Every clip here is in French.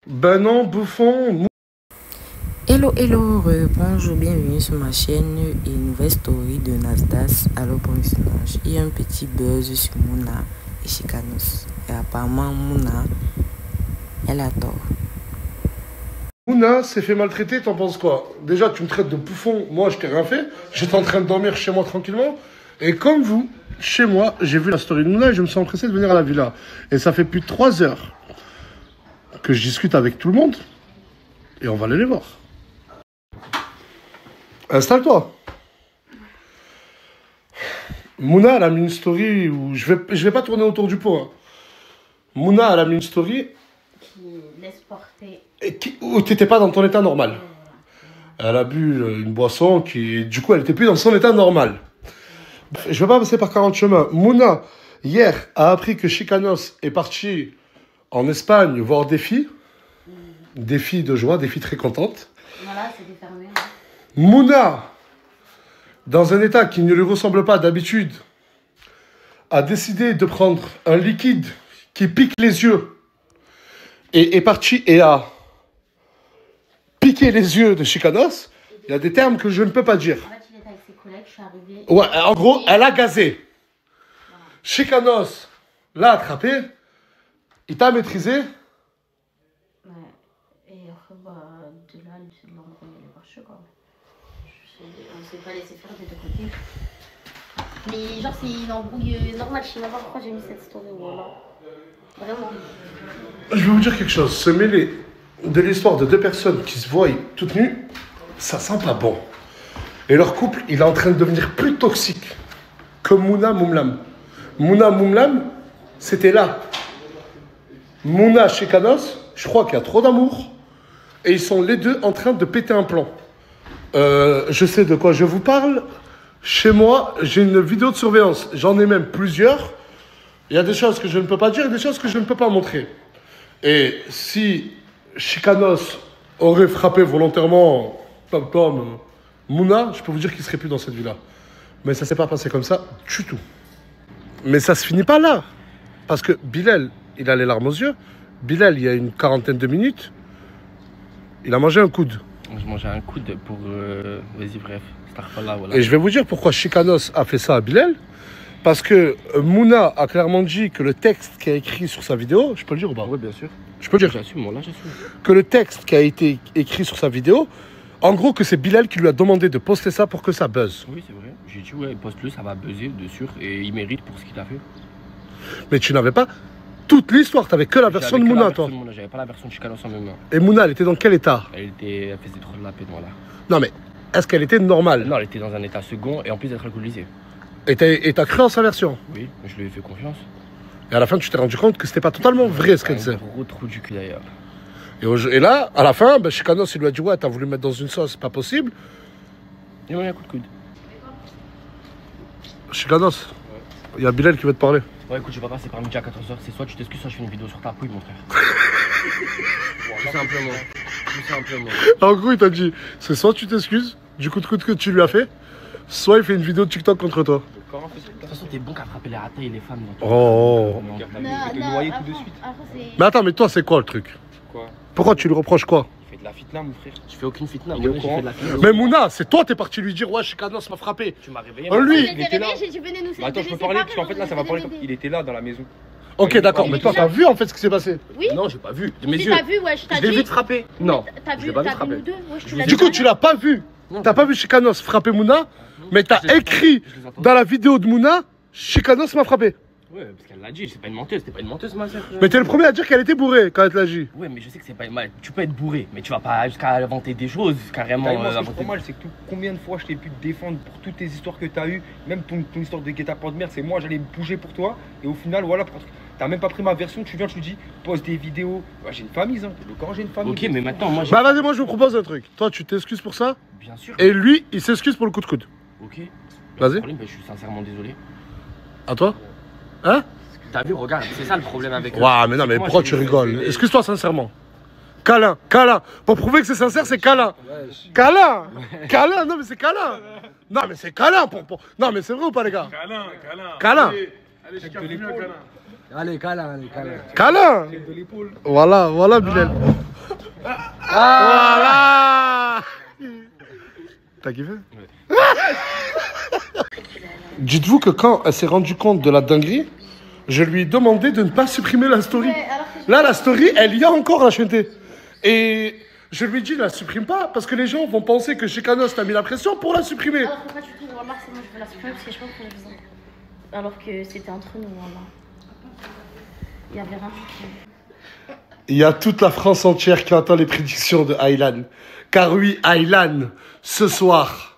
Ben non, bouffon. Hello, bonjour, bienvenue sur ma chaîne et nouvelle story de Nasdas. Alors pour visionnage, il y a un petit buzz sur Mouna et Chicanos. Et apparemment, Mouna, elle a tort. Mouna s'est fait maltraiter, t'en penses quoi? Déjà, tu me traites de bouffon, moi je t'ai rien fait. J'étais en train de dormir chez moi tranquillement. Et comme vous, chez moi, j'ai vu la story de Mouna et je me suis empressé de venir à la villa. Et ça fait plus de 3 heures que je discute avec tout le monde. Et on va aller les voir. Installe-toi. Mouna, elle a mis une story où je vais pas tourner autour du pot. Hein. Mouna, elle a mis une story qui laisse porter. Où t'étais pas dans ton état normal. Elle a bu une boisson qui, du coup, elle était plus dans son état normal. Je vais pas passer par 40 chemins. Mouna, hier, a appris que Chicanos est parti en Espagne voir des filles. Des filles de joie, des filles très contentes. Voilà, c'était fermé. Hein. Mouna, dans un état qui ne lui ressemble pas d'habitude, a décidé de prendre un liquide qui pique les yeux et est parti et a piqué les yeux de Chicanos. Il y a des termes que je ne peux pas dire. En fait, il était avec ses collègues, je suis arrivée. Ouais, en gros, elle a gazé. Voilà. Chicanos l'a attrapé, il t'a maîtrisé. Ouais, et après, de là, il l'a envoyé les marchés, quoi. On s'est pas laissé faire des deux côtés. Mais genre, c'est une embrouille normale. Je sais même pas pourquoi j'ai mis cette story. Voilà. Vraiment. Je vais vous dire quelque chose. Se mêler de l'histoire de deux personnes qui se voient toutes nues, ça sent pas bon. Et leur couple, il est en train de devenir plus toxique que Mouna Moumlam. Mouna Moumlam, c'était là. Mouna Chicanos, je crois qu'il y a trop d'amour. Et ils sont les deux en train de péter un plomb. Je sais de quoi je vous parle. Chez moi, j'ai une vidéo de surveillance. J'en ai même plusieurs. Il y a des choses que je ne peux pas dire et des choses que je ne peux pas montrer. Et si Chicanos aurait frappé volontairement Mouna, je peux vous dire qu'il ne serait plus dans cette vie-là. Mais ça ne s'est pas passé comme ça du tout. Mais ça ne se finit pas là. Parce que Bilal, il a les larmes aux yeux. Bilal, il y a une quarantaine de minutes, il a mangé un coude. Je mangeais un coude pour... Vas-y, bref. Voilà. Et je vais vous dire pourquoi Chicanos a fait ça à Bilal. Parce que Mouna a clairement dit que le texte qui a écrit sur sa vidéo... Je peux le dire ou pas? Oui, bien sûr. Je peux le dire. J'assume, moi là, j'assume. Que le texte qui a été écrit sur sa vidéo, en gros que c'est Bilal qui lui a demandé de poster ça pour que ça buzz. Oui, c'est vrai. J'ai dit, ouais, poste-le, ça va buzzer, de sûr. Et il mérite pour ce qu'il a fait. Mais tu n'avais pas toute l'histoire, tu n'avais que la version de Mouna, toi. J'avais pas la version de Chicanos en même temps. Et Mouna, elle était dans quel état? Elle faisait trop de la peine, voilà. Non, mais est-ce qu'elle était normale? Non, elle était dans un état second et en plus d'être alcoolisée. Et t'as cru en sa version? Oui, je lui ai fait confiance. Et à la fin, tu t'es rendu compte que c'était pas totalement vrai ce qu'elle disait. Un gros trou du cul d'ailleurs. Et là, à la fin, Chicanos, il lui a dit, ouais, t'as voulu mettre dans une sauce, c'est pas possible. Il m'a mis un coup de coude. Chicanos, il y a Bilal qui veut te parler. Ouais, écoute, je vais pas passer par midi à 14h. C'est soit tu t'excuses, soit je fais une vidéo sur ta couille, mon frère. Tout simplement. Tout simplement. En gros, il t'a dit, c'est soit tu t'excuses du coup de coude que tu lui as fait, soit il fait une vidéo de TikTok contre toi. De toute façon, t'es bon qu'à frapper les ratés et les femmes. Oh. Mais attends, mais toi, c'est quoi le truc? Quoi? Pourquoi tu lui reproches quoi? Il fait de la fitna, mon frère. Je fais aucune fitna. Mais Mouna, c'est toi, t'es parti lui dire, ouais, Chicanos m'a frappé. Tu m'as réveillé. Lui, il était là. Attends, je peux parler parce qu'en fait, là, ça va parler. Il était là dans la maison. Ok, d'accord, mais toi, t'as vu en fait ce qui s'est passé? Oui. Non, j'ai pas vu. De mes Si yeux. t'as vu, ouais, je t'ai dit. Je l'ai vu te frapper. Non. T'as vu, nous deux. Du coup, tu l'as pas vu. T'as pas vu Chicanos frapper Mouna, mais t'as écrit dans la vidéo de Mouna, Chicanos m'a frappé. Ouais, parce qu'elle l'a dit, c'est pas une menteuse, ma soeur. Mais t'es le premier à dire qu'elle était bourrée quand elle te l'a dit. Ouais, mais je sais que c'est pas mal. Tu peux être bourré, mais tu vas pas jusqu'à inventer des choses, carrément. Moi, ce que je trouve mal, c'est que combien de fois je t'ai pu te défendre pour toutes tes histoires que t'as eues, même ton histoire de guet-apens de merde, c'est moi, j'allais bouger pour toi, et au final, voilà, t'as même pas pris ma version, tu viens, tu dis, poste des vidéos. Ouais, j'ai une famille, hein, t'es le corps, j'ai une famille. Ok, mais maintenant, moi. Bah, vas-y, moi, je vous propose un truc. Toi, tu t'excuses pour ça? Bien sûr. Et lui, il s'excuse pour le coup de coude. Ok. Vas-y. Je suis sincèrement désolé. À toi? Hein? T'as vu, regarde, c'est ça le problème avec eux. Ouais, mais non, mais pourquoi tu rigoles? Excuse-toi sincèrement. Câlin, câlin. Pour prouver que c'est sincère, c'est câlin. Câlin. Câlin, non mais c'est câlin. Non mais c'est câlin. Non mais c'est vrai ou pas les gars? Câlin. Allez, câlin. Câlin. Voilà, Bilal. Voilà. T'as kiffé? Ouais. Dites-vous que quand elle s'est rendue compte de la dinguerie, je lui ai demandé de ne pas supprimer la story. Ouais, alors que Là, la story, elle y a encore la chaîneté. Et je lui ai dit, ne la supprime pas, parce que les gens vont penser que Chicanos t'a mis la pression pour la supprimer. Alors que pas du tout, Wallah, c'est moi je veux la supprimer parce que je pense qu'on a besoin. Alors que c'était entre nous, Wallah. Il y avait rien du tout. Il y a toute la France entière qui entend les prédictions de Aylan. Car oui, Aylan, ce soir,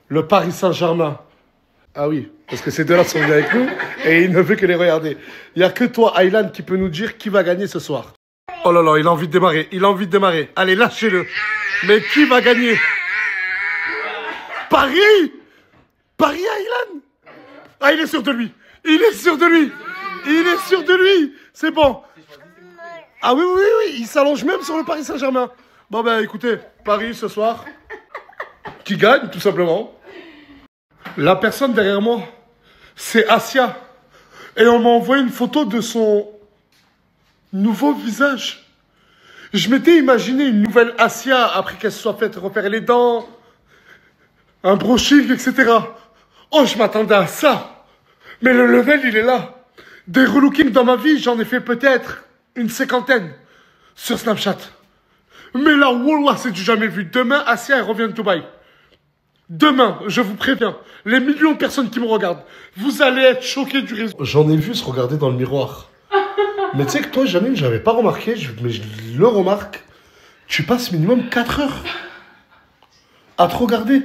le Paris Saint-Germain. Ah oui, parce que ces deux-là sont venus avec nous et il ne veut que les regarder. Il n'y a que toi, Aylan, qui peut nous dire qui va gagner ce soir. Oh là là, il a envie de démarrer, il a envie de démarrer. Allez, lâchez-le. Mais qui va gagner? Paris? Paris, Aylan? Ah, il est sûr de lui. Il est sûr de lui. Il est sûr de lui. C'est bon. Ah oui, oui, oui, il s'allonge même sur le Paris Saint-Germain. Bon ben écoutez, Paris ce soir, qui gagne tout simplement. La personne derrière moi, c'est Asia. Et on m'a envoyé une photo de son nouveau visage. Je m'étais imaginé une nouvelle Asia après qu'elle se soit faite refaire les dents, un brushing, etc. Oh, je m'attendais à ça. Mais le level, il est là. Des relookings dans ma vie, j'en ai fait peut-être une 50aine sur Snapchat. Mais là, wallah, c'est du jamais vu. Demain, Asia, elle revient de Dubaï. Demain, je vous préviens, les millions de personnes qui me regardent, vous allez être choqués du réseau. J'en ai vu se regarder dans le miroir. Mais tu sais que toi, Janine, j'avais pas remarqué, mais je le remarque. Tu passes minimum 4 heures à te regarder.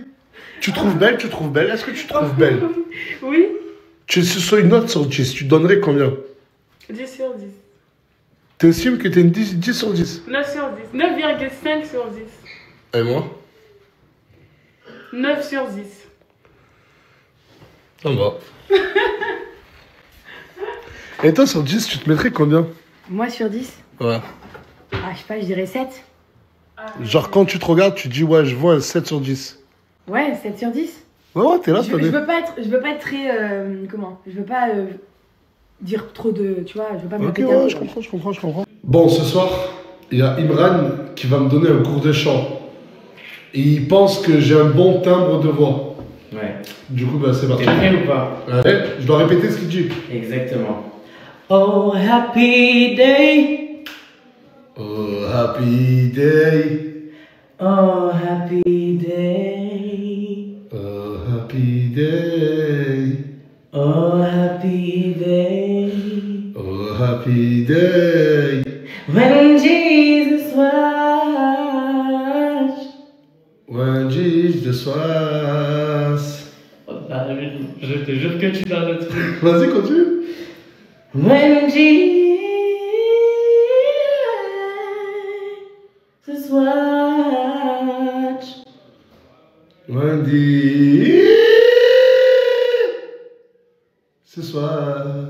Tu trouves belle, tu trouves belle. Est-ce que tu trouves belle? Oui, Tu sur une note sur 10, tu donnerais combien? 10 sur 10. Tu estimes que t'es une 10 sur 10? 9 sur 10. 9,5 sur 10. Et moi? 9 sur 10. Ça va. Et toi, sur 10, tu te mettrais combien? Moi sur 10? Ouais. Ah, je sais pas, je dirais 7. Genre, quand tu te regardes, tu te dis, ouais, je vois un 7 sur 10. Ouais, 7 sur 10. Ouais, ouais, t'es là, Je t'as veux pas être très... comment? Je veux pas dire trop de... Tu vois, je veux pas me Ok, répéter un ouais, peu. je comprends. Bon, ce soir, il y a Imran qui va me donner un cours de chant. Et il pense que j'ai un bon timbre de voix. Ouais. Du coup, bah, c'est parti. T'es prêt ou pas? Allez, je dois répéter ce qu'il dit. Exactement. Oh, happy day. Oh, happy day. Oh, happy day. Oh, happy day. Oh, happy day. Oh, happy day. When Jesus watched. When Jesus was. Oh, bah, je te jure que tu l'as le truc. Vas-y, continue. When Jesus watched. Wendy. Ce soir.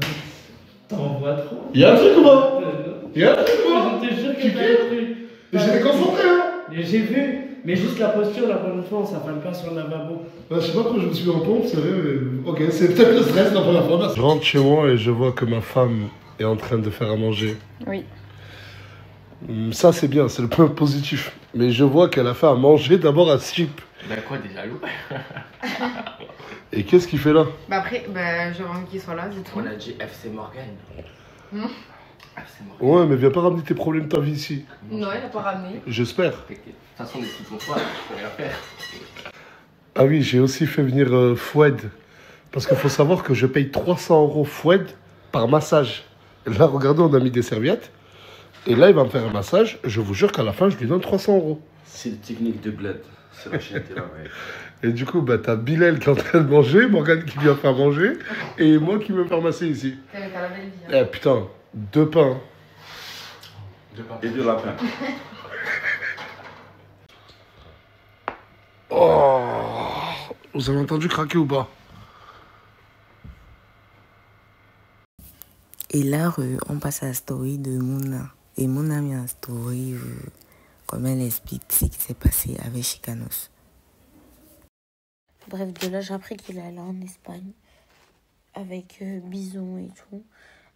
T'en vois trop. Y'a un truc ou pas? Y'a un truc ou pas? Je te jure que t'as le truc. J'étais concentré, hein. J'ai vu, mais juste la posture, la première fois, on s'appelle pas sur le lavabo. Je sais pas pourquoi je me suis mis en pompe, c'est vrai, mais... Ok, c'est peut-être le stress la première fois. Je rentre chez moi et je vois que ma femme est en train de faire à manger. Oui. Ça, c'est bien, c'est le point positif. Mais je vois qu'elle a fait à manger d'abord à Chip. Bah quoi, des jaloux? Et qu'est-ce qu'il fait là? Bah après, j'ai envie qu'il soit là, c'est tout. On a dit FC Morgan. Hmm. FC Morgan. Ouais, mais viens pas ramener tes problèmes de ta vie ici. Non, il a pas ramené. J'espère. De toute façon, on est sous ton toit, je peux rien faire. Ah oui, j'ai aussi fait venir Foued. Parce qu'il faut savoir que je paye 300 € Foued par massage. Et là, regardez, on a mis des serviettes. Et là, il va me faire un massage. Je vous jure qu'à la fin, je lui donne 300 €. C'est une technique de bled. C'est la chaîne là, ouais. Et du coup, bah, t'as Bilal qui est en train de manger, Morgane qui vient faire manger, et moi qui me faire masser ici. T'as la belle vie. Eh putain, 2 pains. Et de lapin. Oh, vous avez entendu craquer ou pas? Et là, on passe à la story de Mouna. Et Mouna a mis en story comme elle explique ce qui s'est passé avec Chicanos. Bref, de là, j'ai appris qu'il allait en Espagne avec Bison et tout.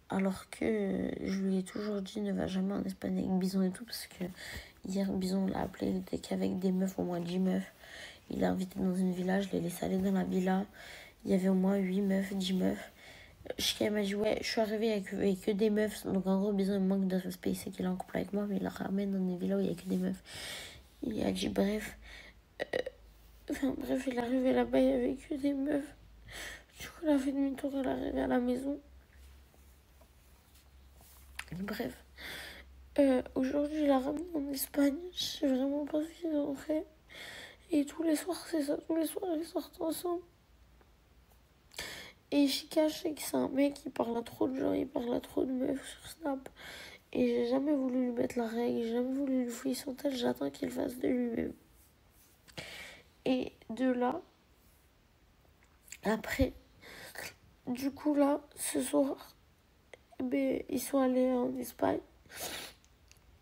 Alors que je lui ai toujours dit ne va jamais en Espagne avec Bison et tout parce que Hier, Bison l'a appelé, il était qu'avec des meufs, au moins 10 meufs. Il l'a invité dans une villa, je l'ai laissé aller dans la villa. Il y avait au moins 8 meufs, 10 meufs. Chika m'a dit, ouais, je suis arrivée avec que des meufs. Donc en gros, Bison manque de respect, c'est qu'il est en couple avec moi, mais il la ramène dans une villa où il n'y a que des meufs. Il a dit, bref. Bref, il est arrivé là-bas, il n'y avait que des meufs. Du coup, il a fait demi-tour, il est arrivé à la maison. Bref. Aujourd'hui, il a ramené en Espagne. Je sais vraiment pas ce qu'ils ont fait. Et tous les soirs, c'est ça. Tous les soirs, ils sortent ensemble. Et Chika, je sais que c'est un mec, il parle à trop de gens, il parle à trop de meufs sur Snap. Et j'ai jamais voulu lui mettre la règle, j'ai jamais voulu lui fouiller son tel, j'attends qu'il fasse de lui-même. Et de là, après, du coup là, ce soir, ils sont allés en Espagne.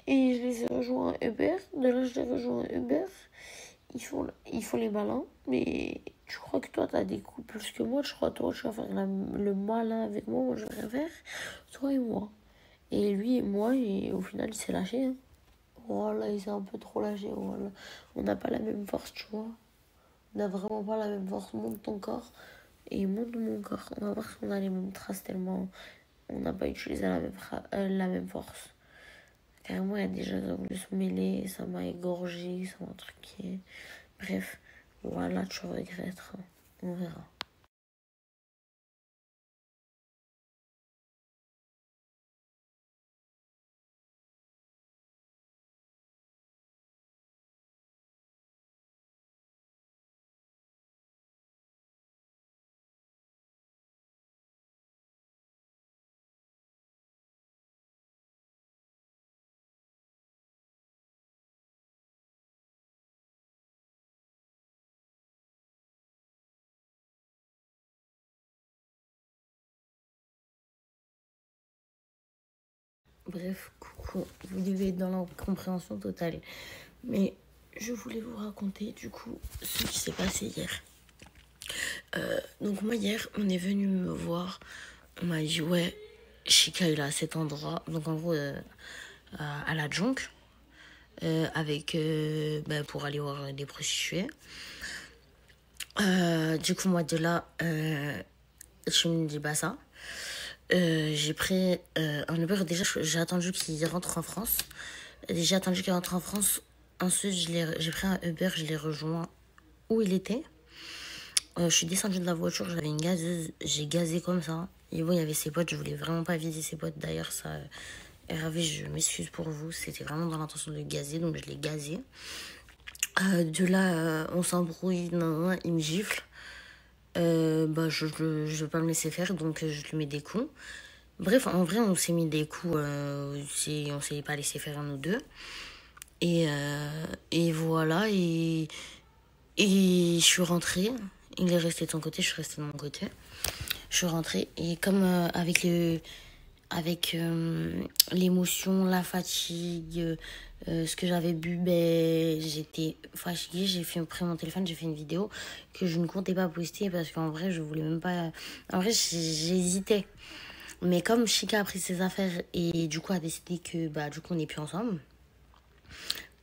Et je les ai rejoints à Uber. De là, je les rejoins à Uber. Ils font les malins. Mais je crois que toi, t'as des coups plus que moi. Je crois que toi, tu vas faire le malin avec moi. Moi, je vais faire toi et moi. Et lui et moi, et au final, il s'est lâché. Hein. Voilà, il s'est un peu trop lâché. Voilà. On n'a pas la même force, tu vois. On n'a vraiment pas la même force. Monte ton corps et monte mon corps. On va voir si on a les mêmes traces tellement on n'a pas utilisé la même force. Carrément, il y a des gens qui ont voulu se mêler, ça m'a égorgé, ça m'a truqué. Bref, voilà, tu regretteras. On verra. Bref, coucou, vous devez être dans la compréhension totale. Mais je voulais vous raconter du coup ce qui s'est passé hier. Donc moi hier, on est venu me voir. On m'a dit ouais, Chika il est à cet endroit. Donc en gros, à la Jonque. Avec pour aller voir des prostituées. Du coup moi de là, je me dis bah ça. J'ai pris un Uber. Déjà j'ai attendu qu'il rentre en France. J'ai attendu qu'il rentre en France. Ensuite j'ai pris un Uber, je l'ai rejoint où il était. Je suis descendue de la voiture, j'avais une gazeuse, j'ai gazé comme ça. Et bon, il y avait ses potes, je voulais vraiment pas viser ses potes. D'ailleurs, ça, Hervé, je m'excuse pour vous, c'était vraiment dans l'intention de le gazer, donc je l'ai gazé. De là, on s'embrouille, il me gifle. Je veux pas me laisser faire, donc je lui mets des coups. Bref, en vrai, on s'est mis des coups, on s'est pas laissé faire nous deux. Et voilà, et je suis rentrée. Il est resté de son côté, je suis restée de mon côté. Je suis rentrée et comme avec l'émotion, la fatigue, ce que j'avais bu, j'étais fatiguée. J'ai pris mon téléphone, j'ai fait une vidéo que je ne comptais pas poster parce qu'en vrai, je voulais même pas... En vrai, j'hésitais. Mais comme Chika a pris ses affaires et du coup a décidé que du coup on n'est plus ensemble,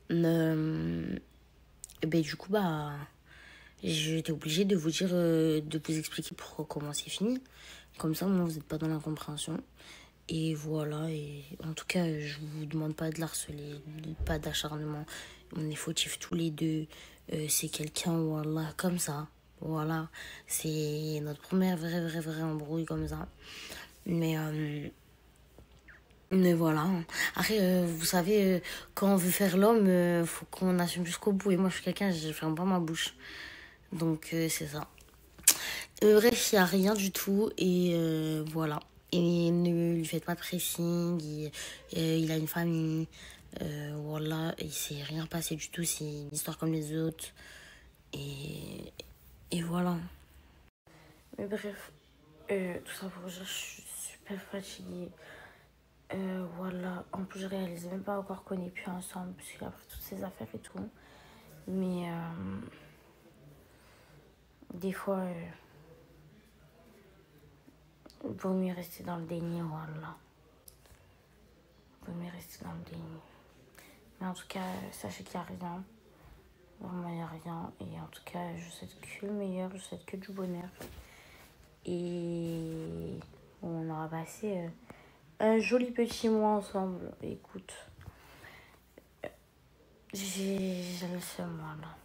du coup j'étais obligée de vous dire, de vous expliquer pourquoi, comment c'est fini. Comme ça, vous n'êtes pas dans l'incompréhension. Et voilà, et en tout cas, je vous demande pas de l'harceler, pas d'acharnement. On est fautifs tous les deux. C'est quelqu'un, voilà, comme ça. Voilà, c'est notre première vraie embrouille comme ça. Mais voilà. Après, vous savez, quand on veut faire l'homme, faut qu'on assume jusqu'au bout. Et moi, je suis quelqu'un, je ferme pas ma bouche. Donc, c'est ça. Bref, il n'y a rien du tout. Et voilà. Et ne lui faites pas de pressing. Il a une famille. Voilà. Il ne s'est rien passé du tout. C'est une histoire comme les autres. Et voilà. Mais bref, tout ça pour dire, je suis super fatiguée. Voilà. En plus, je réalise même pas encore qu'on n'est plus ensemble. Parce qu'il a pris toutes ses affaires et tout. Mais des fois... vaut mieux rester dans le déni, voilà. Vaut mieux rester dans le déni. Mais en tout cas, sachez qu'il n'y a rien. Vraiment, il n'y a rien. Et en tout cas, je souhaite que le meilleur, je souhaite que du bonheur. Et on aura passé un joli petit mois ensemble. Écoute, j'ai le seum, voilà.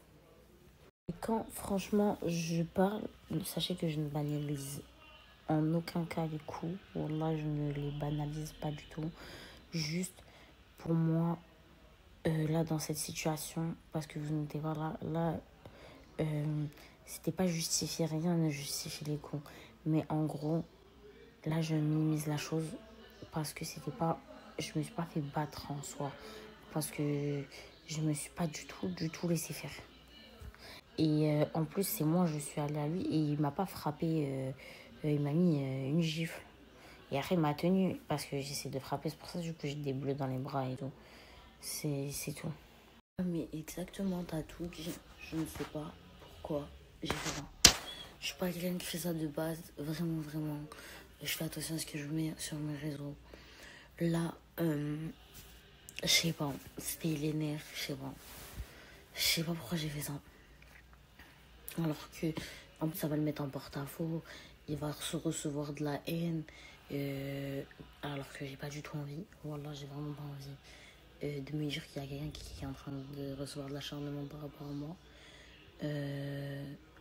Et quand, franchement, je parle, sachez que je ne banalise en aucun cas les coups. Wallah, je ne les banalise pas du tout. Juste, pour moi, là, dans cette situation, parce que vous n'étiez pas là, c'était pas justifié, rien ne justifie les coups. Mais en gros, là, je minimise la chose parce que c'était pas... Je me suis pas fait battre en soi. Parce que je me suis pas du tout laissé faire. Et en plus, c'est moi, je suis allée à lui et il m'a pas frappé. Il m'a mis une gifle. Et après, il m'a tenu parce que j'essaie de frapper. C'est pour ça que j'ai des bleus dans les bras et tout. C'est tout. Mais exactement, t'as tout dit. Je ne sais pas pourquoi j'ai fait ça. Je suis pas quelqu'un qui fait ça de base. Vraiment, vraiment. Je fais attention à ce que je mets sur mes réseaux. Là, je sais pas. C'était les nerfs, je sais pas. Je sais pas pourquoi j'ai fait ça. Alors que, en plus, ça va le mettre en porte-à-faux. Il va se recevoir de la haine. Alors que j'ai pas du tout envie. Wallah, j'ai vraiment pas envie de me dire qu'il y a quelqu'un qui est en train de recevoir de l'acharnement par rapport à moi.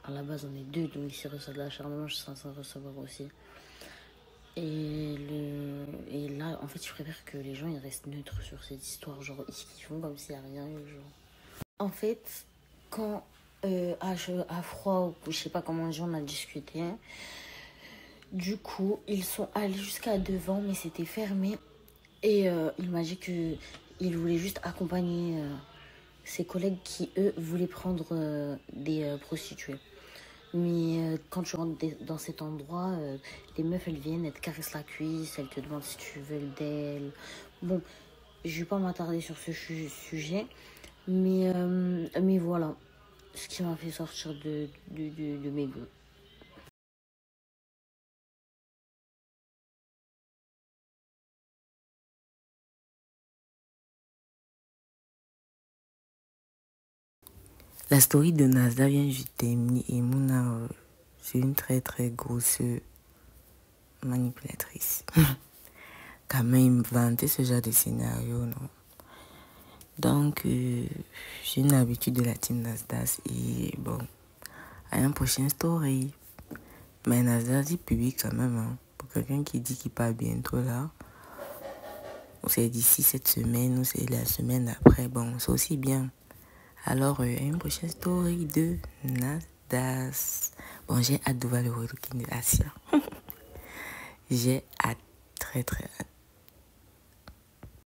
À la base, on est deux, donc s'il reçoit de l'acharnement, je suis censée recevoir aussi. Et là, en fait, je préfère que les gens ils restent neutres sur cette histoire. Genre, ils font comme s'il n'y a rien eu. Genre. En fait, quand à froid, ou je sais pas comment on a discuté, hein, du coup, ils sont allés jusqu'à devant, mais c'était fermé. Et il m'a dit qu'il voulait juste accompagner ses collègues qui, eux, voulaient prendre des prostituées. Mais quand tu rentres dans cet endroit, les meufs, elles viennent, elles te caressent la cuisse, elles te demandent si tu veux d'elles. Bon, je vais pas m'attarder sur ce sujet, mais voilà, ce qui m'a fait sortir de mes goûts. La story de Nasda vient juste terminer et Mouna, c'est une très très grosse manipulatrice. Quand même inventer ce genre de scénario, non. Donc, j'ai une habitude de la team Nasdas et bon, à une prochaine story. Mais Nasda dit public quand même, hein, pour quelqu'un qui dit qu'il part bientôt là. C'est d'ici cette semaine ou c'est la semaine après, bon, c'est aussi bien. Alors, une prochaine story de Nasdas. Bon, j'ai hâte de voir le retour de Asia. J'ai hâte, très très hâte.